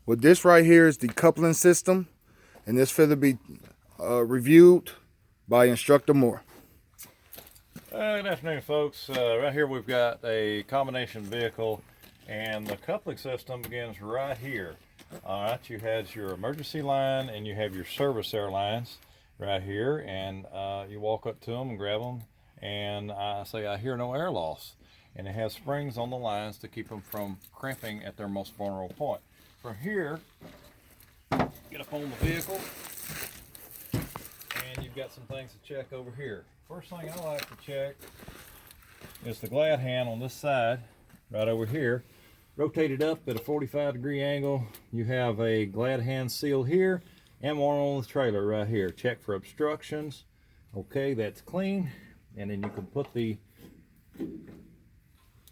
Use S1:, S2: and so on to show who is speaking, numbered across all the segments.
S1: Well, this right here is the coupling system, and this finna be reviewed by Instructor Moore.
S2: Good afternoon, folks. Right here we've got a combination vehicle, and the coupling system begins right here. All right, you have your emergency line and you have your service air lines right here, and you walk up to them and grab them, and I say, I hear no air loss. And it has springs on the lines to keep them from cramping at their most vulnerable point. From here, get up on the vehicle, and you've got some things to check over here. First thing I like to check is the glad hand on this side, right over here. Rotated up at a 45-degree angle. You have a glad hand seal here and one on the trailer right here. Check for obstructions. Okay, that's clean. And then you can put the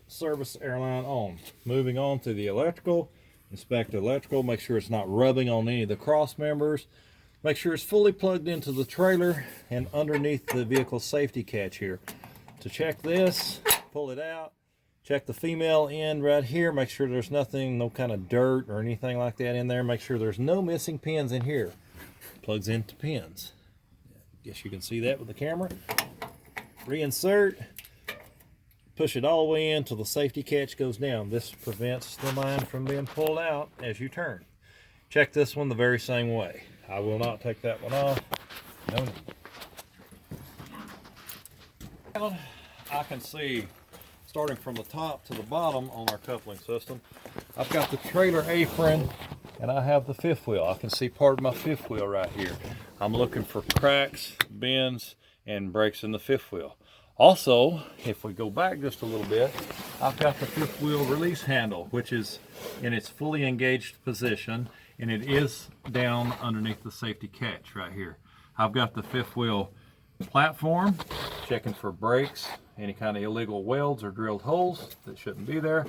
S2: service airline on. Moving on to the electrical. Inspect the electrical. Make sure it's not rubbing on any of the cross members. Make sure it's fully plugged into the trailer and underneath the vehicle safety catch here. To check this, pull it out. Check the female end right here. Make sure there's nothing, no kind of dirt or anything like that in there. Make sure there's no missing pins in here. Plugs into pins. Guess you can see that with the camera. Reinsert. Push it all the way in until the safety catch goes down. This prevents the line from being pulled out as you turn. Check this one the very same way. I will not take that one off. No need. I can see, starting from the top to the bottom on our coupling system, I've got the trailer apron and I have the fifth wheel. I can see part of my fifth wheel right here. I'm looking for cracks, bends, and breaks in the fifth wheel. Also, if we go back just a little bit, I've got the fifth wheel release handle, which is in its fully engaged position, and it is down underneath the safety catch right here. I've got the fifth wheel platform, checking for brakes, any kind of illegal welds or drilled holes that shouldn't be there,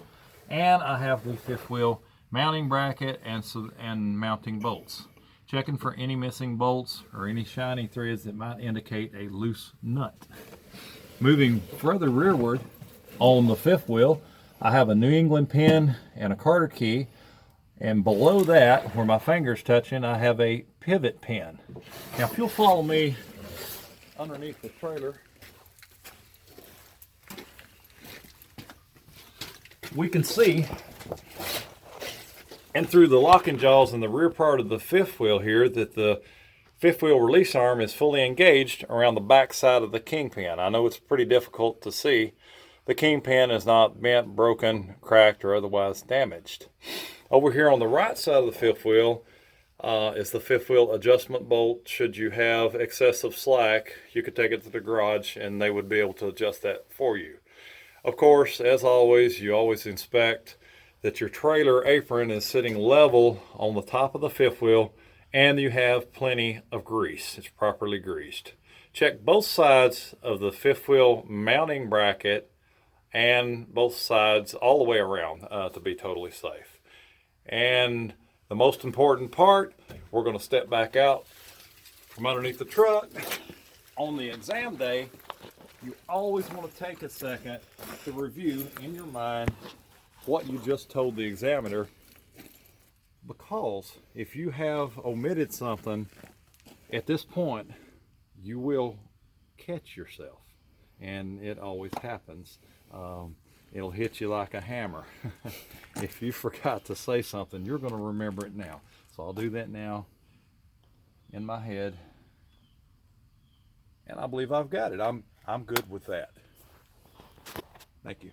S2: and I have the fifth wheel mounting bracket and mounting bolts, checking for any missing bolts or any shiny threads that might indicate a loose nut. Moving further rearward on the fifth wheel, I have a New England pin and a Carter key, and below that, where my finger's touching, I have a pivot pin. Now if you'll follow me underneath the trailer, we can see, and through the locking jaws in the rear part of the fifth wheel here, that the fifth wheel release arm is fully engaged around the back side of the kingpin. I know it's pretty difficult to see. The kingpin is not bent, broken, cracked, or otherwise damaged. Over here on the right side of the fifth wheel is the fifth wheel adjustment bolt. Should you have excessive slack, you could take it to the garage and they would be able to adjust that for you. Of course, as always, you always inspect that your trailer apron is sitting level on the top of the fifth wheel and you have plenty of grease. It's properly greased. Check both sides of the fifth wheel mounting bracket and both sides all the way around to be totally safe. And the most important part, we're going to step back out from underneath the truck. On the exam day, you always want to take a second to review in your mind what you just told the examiner, because if you have omitted something at this point, you will catch yourself, and it always happens. It'll hit you like a hammer. If you forgot to say something, you're going to remember it now. So I'll do that now in my head, and I believe I've got it. I'm good with that. Thank you.